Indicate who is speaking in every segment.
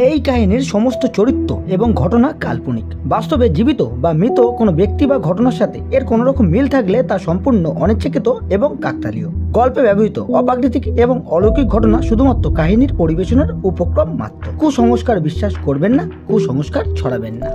Speaker 1: এই কাহিনীর সমস্ত চরিত্র এবং ঘটনা কাল্পনিক। বাস্তবে জীবিত বা মৃত কোনো ব্যক্তি বা ঘটনার সাথে এর কোনো রকম মিল থাকলে তা সম্পূর্ণ অনিচ্ছাকৃত এবং কাকতালীয়। গল্পে ব্যবহৃত অপ্রাকৃতিক এবং অলৌকিক ঘটনা শুধুমাত্র কাহিনীর পরিবেশনার উপক্রম মাত্র। কুসংস্কার বিশ্বাস করবেন না, কুসংস্কার ছড়াবেন না।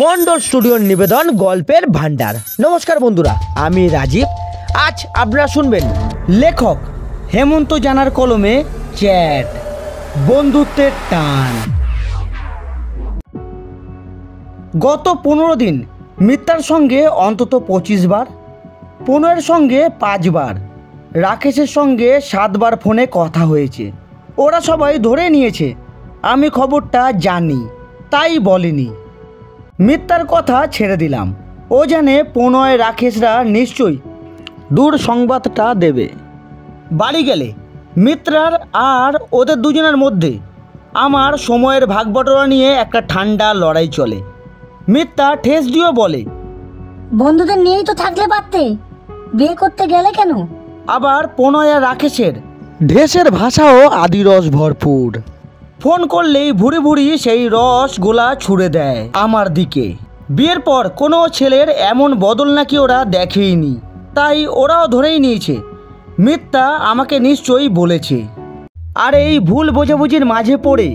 Speaker 1: মন্ডল স্টুডিওর নিবেদন গল্পের ভান্ডার। নমস্কার বন্ধুরা, আমি রাজীব। আজ আপনারা শুনবেন লেখক হেমন্ত জানার কলমে চ্যাট, বন্ধুত্বের টান। গত 15 দিন মিত্রার সঙ্গে অন্তত 25 বার, প্রণয়ের সঙ্গে 5 বার, রাকেশের সঙ্গে 7 বার ফোনে কথা হয়েছে। ওরা সবাই ধরে নিয়েছে আমি খবরটা জানি, তাই বলিনি। মিথ্যার কথা ছেড়ে দিলাম। ও জানে প্রণয় রাকেশরা নিশ্চয়ই দূর সংবাদটা দেবে। বাড়ি গেলে মিত্রার আর ওদের দুজনের মধ্যে আমার সময়ের ভাগবটরা নিয়ে একটা ঠান্ডা লড়াই চলে। মিত্রা ঠেস দিয়েও বলে,
Speaker 2: বন্ধুদের নিয়েই তো থাকলে পারতে, বিয়ে করতে গেলে কেন?
Speaker 1: আবার প্রণয় আর রাকেশের ঢেসের ভাষাও আদিরস ভরপুর। ফোন করলেই ভুড়ি ভুড়ি সেই রসগোলা ছুঁড়ে দেয় আমার দিকে। বিয়ের পর কোনো ছেলের এমন বদল নাকি ওরা দেখেইনি, তাই ওরাও ধরেই নিয়েছে মিথ্যা আমাকে নিশ্চয়ই বলেছে। আর এই ভুল বোঝাবুঝির মাঝে পড়ে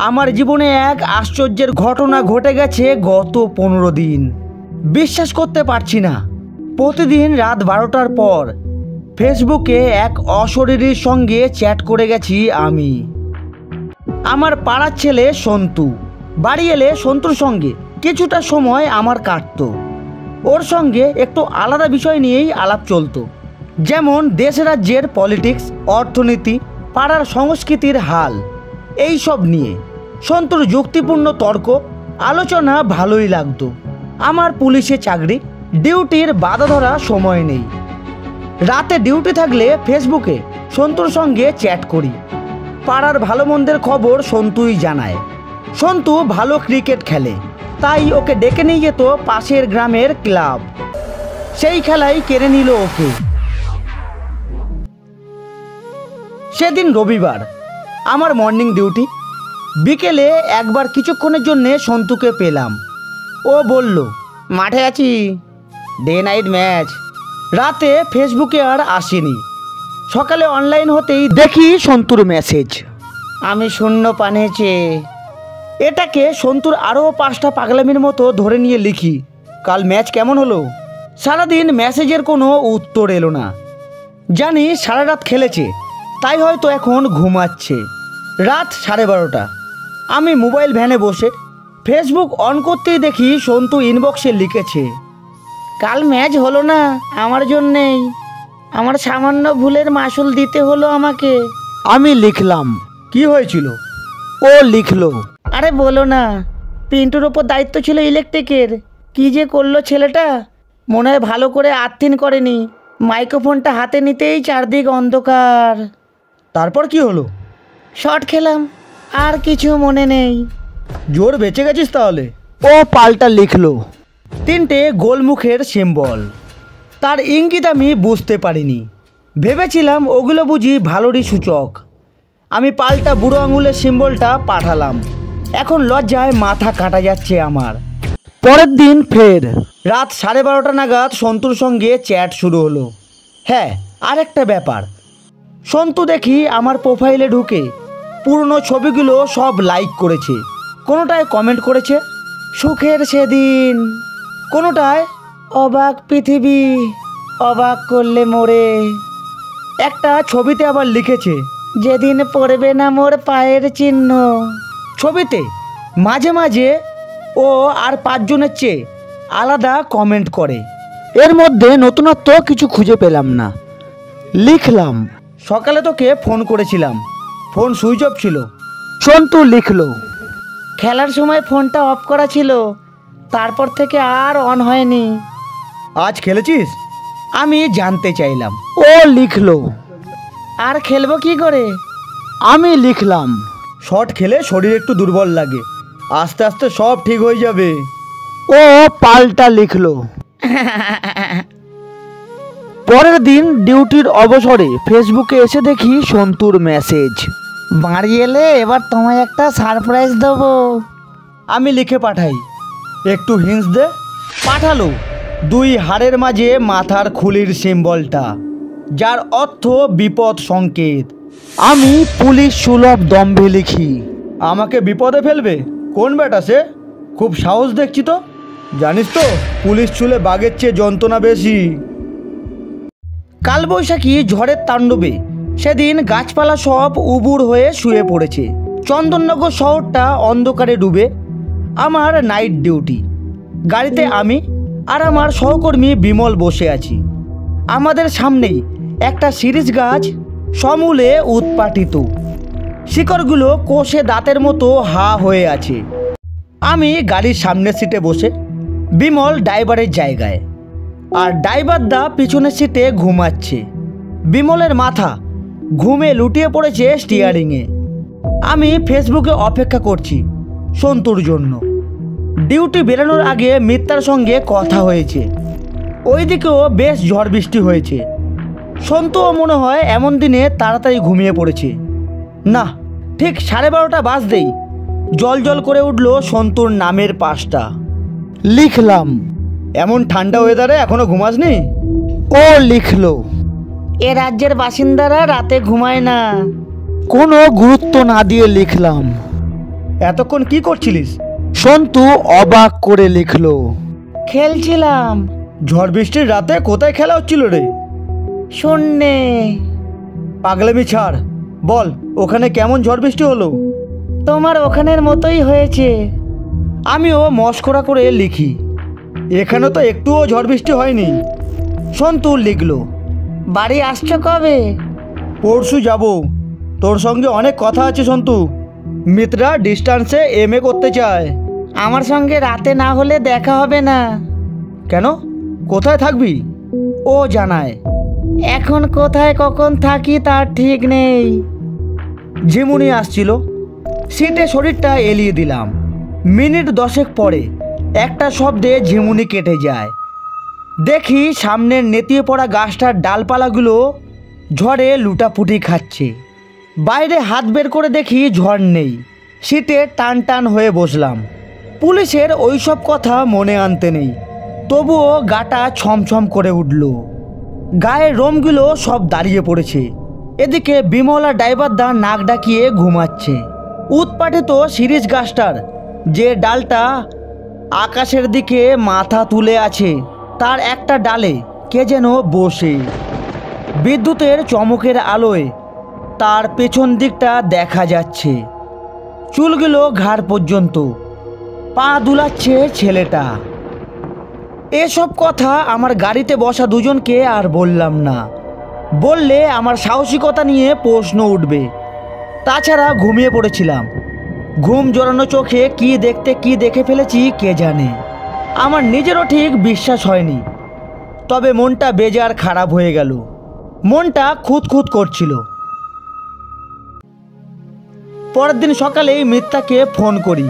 Speaker 1: আমার জীবনে এক আশ্চর্যের ঘটনা ঘটে গেছে গত 15 দিন। বিশ্বাস করতে পারছি না। প্রতিদিন রাত 12টার পর ফেসবুকে এক অশরীরীর সঙ্গে চ্যাট করে গেছি আমি। আমার পাড়ার ছেলে সন্তু। বাড়ি এলে সন্তুর সঙ্গে কিছুটা সময় আমার কাটতো। ওর সঙ্গে একটু আলাদা বিষয় নিয়েই আলাপ চলতো, যেমন দেশ রাজ্যের পলিটিক্স, অর্থনীতি, পাড়ার সংস্কৃতির হাল, এই সব নিয়ে সন্তুর যুক্তিপূর্ণ তর্ক আলোচনা ভালোই লাগতো। আমার পুলিশে চাকরি, ডিউটির বাধা ধরা সময় নেই। রাতে ডিউটি থাকলে ফেসবুকে সন্তুর সঙ্গে চ্যাট করি। পাড়ার ভালো মন্দের খবর সন্তুই জানায়। সন্তু ভালো ক্রিকেট খেলে, তাই ওকে ডেকে নিয়ে যেত পাশের গ্রামের ক্লাব। সেই খেলাই কেড়ে নিল ওকে। সেদিন রবিবার, আমার মর্নিং ডিউটি। বিকেলে একবার কিছুক্ষণের জন্যে সন্তুকে পেলাম। ও বলল, মাঠে আছি, ডে নাইট ম্যাচ। রাতে ফেসবুকে আর আসেনি। সকালে অনলাইন হতেই দেখি সন্তুর মেসেজ, আমি শূন্য পানেছে। এটাকে সন্তুর আরও 5টা পাগলামির মতো ধরে নিয়ে লিখি, কাল ম্যাচ কেমন হলো? সারাদিন মেসেজের কোনো উত্তর এলো না। জানি সারা রাত খেলেছে, তাই হয়তো এখন ঘুমাচ্ছে। রাত 12:30। আমি মোবাইল ভ্যানে বসে ফেসবুক অন করতেই দেখি সন্তু ইনবক্সে লিখেছে, কাল ম্যাচ হলো না আমার জন্যেই, আমার সামান্য ভুলের মাসুল দিতে হলো আমাকে। আমি লিখলাম, কি হয়েছিল? ও লিখলো, আরে বলো না, পিন্টুর ওপর দায়িত্ব ছিল ইলেকট্রিকের, কি যে করলো ছেলেটা, মনে হয় ভালো করে আর্থিং করেনি, মাইক্রোফোনটা হাতে নিতেই চারদিক অন্ধকার। তারপর কি হলো? শট খেলাম, আর কিছু মনে নেই। জোর বেঁচে গেছিস তাহলে। ও পাল্টা লিখলো 3টে গোলমুখের সিম্বল। তার ইঙ্গিত আমি বুঝতে পারিনি, ভেবেছিলাম ওগুলো বুঝি ভালোরই সূচক। আমি পাল্টা বুড়ো আঙুলের সিম্বলটা পাঠালাম। এখন লজ্জায় মাথা কাটা যাচ্ছে আমার। পরের দিন ফের রাত 12:30 নাগাদ সন্তুর সঙ্গে চ্যাট শুরু হলো। হ্যাঁ, আরেকটা ব্যাপার, সন্তু দেখি আমার প্রোফাইলে ঢুকে পুরনো ছবিগুলো সব লাইক করেছে। কোনোটায় কমেন্ট করেছে সুখের সেদিন, কোনোটায় অবাক পৃথিবী, অবাক করলে মোরে। একটা ছবিতে আবার লিখেছে, যেদিন পড়বে না মোর পায়ের চিহ্ন। ছবিতে মাঝে মাঝে ও আর 5 জনের চেয়ে আলাদা কমেন্ট করে। এর মধ্যে নতুনত্ব কিছু খুঁজে পেলাম না। লিখলাম, সকালে তোকে ফোন করেছিলাম, ফোন সুইচ অফ ছিল। সন্তু লিখলো, খেলার সময় ফোনটা অফ করা ছিল, তারপর থেকে আর অন হয়নি। আজ খেলেছিস? আমি জানতে চাইলাম। ও লিখলো, আর খেলবো কি করে? আমি লিখলাম, শট খেলে শরীর একটু দুর্বল লাগে, আস্তে আস্তে সব ঠিক হয়ে যাবে। ও পাল্টা লিখলো। পরের দিন ডিউটির অবসরে ফেসবুকে এসে দেখি সন্তুর মেসেজ, বাড়ি এলে এবার তোমায় একটা সারপ্রাইজ দেবো। আমি লিখে পাঠাই, একটু হিন্স দে। পাঠালো 2 হাড়ের মাঝে মাথার খুলির সিম্বলটা, যার অর্থ বিপদ সংকেত। আমি পুলিশ সুলভ দম্ভে লিখি, আমাকে বিপদে ফেলবে? কোন বেটা সে? খুব সাহস দেখছি তো। জানিস তো পুলিশ ছুলে বাঘের চেয়ে যন্ত্রণা বেশি। কালবৈশাখী ঝড়ের তাণ্ডবে সেদিন গাছপালা সব উবুর হয়ে শুয়ে পড়েছে। চন্দননগর শহরটা অন্ধকারে ডুবে। আমার নাইট ডিউটি। গাড়িতে আমি আর আমার সহকর্মী বিমল বসে আছি। আমাদের সামনেই একটা শিরীষ গাছ, সমূলে উৎপাটিত, শিকড়গুলো কোষে দাঁতের মতো হা হয়ে আছে। আমি গাড়ির সামনের সিটে বসে, বিমল ড্রাইভারের জায়গায়, আর ড্রাইভার দা পিছনের সিটে ঘুমাচ্ছে। বিমলের মাথা ঘুমে লুটিয়ে পড়েছে স্টিয়ারিংয়ে। আমি ফেসবুকে অপেক্ষা করছি সন্তুর জন্য। ডিউটি বেরানোর আগে মিত্তার সঙ্গে কথা হয়েছে। ওইদিকেও বেশ ঝড় বৃষ্টি হয়েছে। সন্তুও মনে হয় এমন দিনে তাড়াতাড়ি ঘুমিয়ে পড়েছে। না, ঠিক 12:30 বাজতেই জল জল করে উঠল সন্তুর নামের পাশটা। লিখলাম, এমন ঠান্ডা ওয়েদারে এখনো ঘুমাসনি? ও লিখলো, এ রাজ্যের বাসিন্দারা রাতে ঘুমায় না। কোনো গুরুত্ব না দিয়ে লিখলাম, এতক্ষণ কি করছিলিস? সন্তু অবাক করে লিখলো, খেলছিলাম। ঝড় বৃষ্টির রাতে কোথায় খেলা হচ্ছিল রে? শূন্যে। পাগলামি ছাড়, বল ওখানে কেমন ঝড় বৃষ্টি হলো? তোমার ওখানের মতোই হয়েছে। আমিও মস্করা করে লিখি, এখানে তো একটুও ঝড় বৃষ্টি হয়নি। সন্তু লিখলো, বাড়ি আসছো কবে? পরশু যাব। তোর সঙ্গে অনেক কথা আছে সন্তু। মিত্রা ডিস্টেন্সে এমএ করতে চায়। আমার সঙ্গে রাতে না হলে দেখা হবে না। কেন, কোথায় থাকবি? ও জানায়, এখন কোথায় কখন থাকি তার ঠিক নেই। ঝিমুনি আসছিল, সিটে শরীরটা এলিয়ে দিলাম। মিনিট 10 পরে একটা শব্দে ঝিমুনি কেটে যায়। দেখি সামনের নেতিয়ে পড়া গাছটার ডালপালাগুলো ঝড়ে লুটাপুটি খাচ্ছে। বাইরে হাত বের করে দেখি ঝড় নেই। সিটে টান টান হয়ে বসলাম। পুলিশের ওইসব কথা মনে আনতে নেই, তবুও গাটা ছমছম করে উঠল। গায়ের রোমগুলো সব দাঁড়িয়ে পড়েছে। এদিকে বিমলা ড্রাইভার দা নাক ডাকিয়ে ঘুমাচ্ছে। উৎপাটিত শিরীষ গাছটার যে ডালটা আকাশের দিকে মাথা তুলে আছে, তার একটা ডালে কে যেন বসে। বিদ্যুতের চমকের আলোয় তার পেছন দিকটা দেখা যাচ্ছে। চুলগুলো ঘাড় পর্যন্ত, পা দুলাচ্ছে ছেলেটা। এসব কথা আমার গাড়িতে বসা দুজনকে আর বললাম না। বললে আমার সাহসিকতা নিয়ে প্রশ্ন উঠবে। তাছাড়া ঘুমিয়ে পড়েছিলাম। ঘুম জড়ানো চোখে কি দেখে ফেলেছি কে জানে। আমার নিজেরও ঠিক বিশ্বাস হয়নি। তবে মনটা বেজার খারাপ হয়ে গেল। মনটা খুঁতখুত করছিল। পরের দিন সকালেই মিত্তাকে ফোন করি।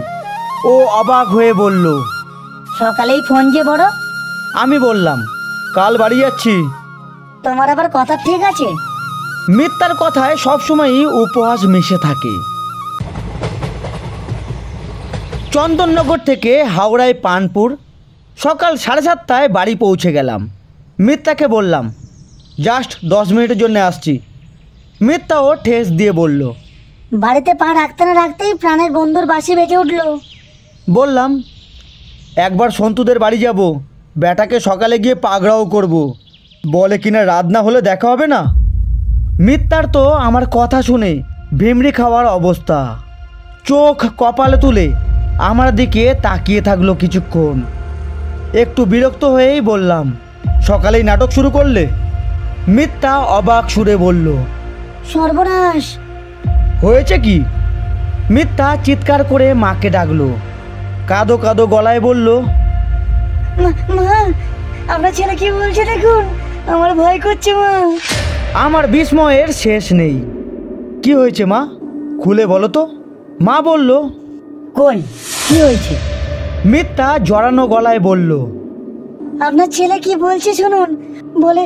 Speaker 1: ও অবাক হয়ে বলল,
Speaker 2: সকালেই ফোন যে বড়?
Speaker 1: আমি বললাম, কাল বাড়ি যাচ্ছি।
Speaker 2: তোমার আবার কথা ঠিক আছে?
Speaker 1: মিত্তার কথায় সবসময়ই উপহাস মিশে থাকে। চন্দননগর থেকে হাওড়ায় পানপুর। সকাল 7:30 বাড়ি পৌঁছে গেলাম। মিত্তাকে বললাম, জাস্ট 10 মিনিটের জন্য আসছি। মিত্তাও ঠেস দিয়ে বলল,
Speaker 2: বাড়িতে পা রাখতে না রাখতেই প্রাণের বন্ধুর বাঁশি বেজে উঠল।
Speaker 1: বললাম, একবার সন্তুদের বাড়ি যাব, বেটাকে সকালে গিয়ে পাগড়াও করব। বলে কিনা রাত না হলে দেখা হবে না। মিত্তার তো আমার কথা শুনে ভিমড়ি খাওয়ার অবস্থা। চোখ কপালে তুলে আমার দিকে তাকিয়ে থাকলো কিছুক্ষণ। একটু বিরক্ত হয়েই বললাম, সকালেই নাটক শুরু করলে? মিত্তা অবাক সুরে বলল,
Speaker 2: সর্বনাশ!
Speaker 1: হয়েছে কি? মিত্তা চিৎকার করে মাকে ডাকলো। কাঁদো কাঁদো গলায় বলল,
Speaker 2: মা, আপনার ছেলে কি বলছে দেখুন, আমার ভয় করছে মা।
Speaker 1: আমার বিস্ময়ের শেষ নেই। কি হয়েছে মা, খুলে বলো তো। মা বলল,
Speaker 2: কই কি হয়েছে?
Speaker 1: মিত্তা জড়ানো গলায় বলল,
Speaker 2: আপনার ছেলে কি বলছে শুনুন। বলে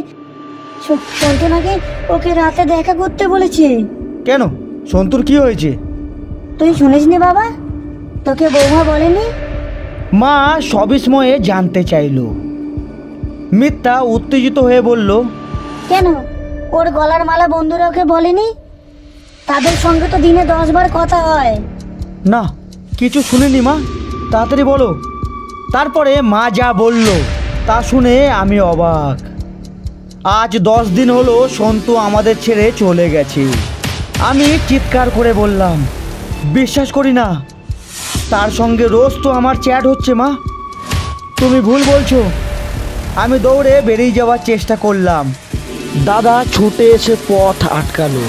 Speaker 2: সন্তু নাকি ওকে রাতে দেখা করতে বলেছে।
Speaker 1: কেন, সন্তুর কি হয়েছে?
Speaker 2: তুই শুনিসনি বাবা? তোকে বৌমা বলেনি?
Speaker 1: মা সবিস্ময়ে জানতে চাইল। মিথ্যা উত্তেজিত হয়ে বলল,
Speaker 2: কেন, ওর গলার মালা বন্ধুরা ওকে বলেনি? তাদের সঙ্গে তো দিনে 10 বার কথা হয়।
Speaker 1: না, কিছু শুনিনি মা, তাড়াতাড়ি বলো। তারপরে মা যা বলল তা শুনে আমি অবাক। আজ 10 দিন হলো সন্তু আমাদের ছেড়ে চলে গেছে। আমি চিৎকার করে বললাম, বিশ্বাস করি না, তার সঙ্গে রোজ তো আমার চ্যাট হচ্ছে মা, তুমি ভুল বলছো। আমি দৌড়ে বেরিয়ে যাওয়ার চেষ্টা করলাম। দাদা ছুটে এসে পথ আটকালো।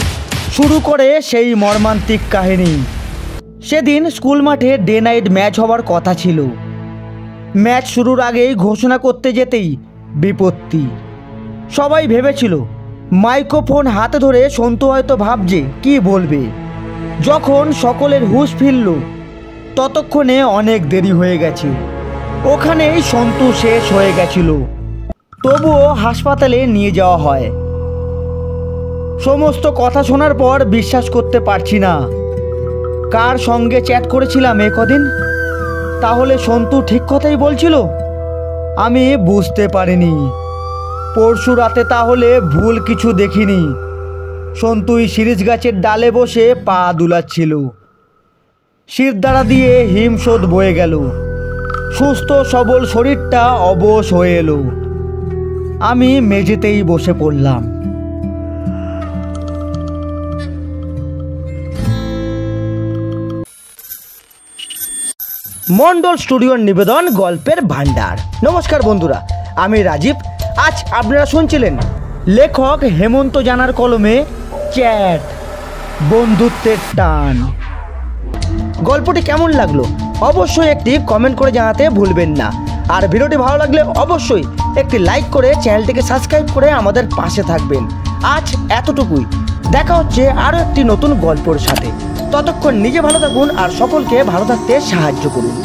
Speaker 1: শুরু করে সেই মর্মান্তিক কাহিনী। সেদিন স্কুল মাঠে ডে নাইট ম্যাচ হওয়ার কথা ছিল। ম্যাচ শুরুর আগেই ঘোষণা করতে যেতেই বিপত্তি। সবাই ভেবেছিল মাইক্রোফোন হাতে ধরে সন্তু হয়তো ভাবছে কি বলবে। যখন সকলের হুঁশ ফিরল ততক্ষণে অনেক দেরি হয়ে গেছে। ওখানেই সন্তু শেষ হয়ে গেছিল। তবুও হাসপাতালে নিয়ে যাওয়া হয়। সমস্ত কথা শোনার পর বিশ্বাস করতে পারছি না। কার সঙ্গে চ্যাট করেছিলাম কদিন? তাহলে সন্তু ঠিক কথাই বলছিল? আমি বুঝতে পারিনি। পরশু রাতে তাহলে ভুল কিছু দেখিনি। সন্তুই শিরিষ গাছের ডালে বসে পা দুলাচ্ছিল। শিরদাঁড়া দিয়ে হিমশোধ বয়ে গেল। সুস্থ সবল শরীরটা অবশ হয়ে এলো। আমি মেঝেতেই বসে পড়লাম। মন্ডল স্টুডিওর নিবেদন গল্পের ভান্ডার। নমস্কার বন্ধুরা, আমি রাজীব। আজ আপনারা শুনছিলেন লেখক হেমন্ত জানার কলমে চ্যাট, বন্ধুত্বের টান। গল্পটি কেমন লাগলো অবশ্যই একটি কমেন্ট করে জানাতে ভুলবেন না। আর ভিডিওটি ভালো লাগলে অবশ্যই একটি লাইক করে চ্যানেলটিকে সাবস্ক্রাইব করে আমাদের পাশে থাকবেন। আজ এতটুকুই, দেখা হচ্ছে আরও একটি নতুন গল্পের সাথে। ততক্ষণ নিজে ভালো থাকুন আর সকলকে ভালো থাকতে সাহায্য করুন।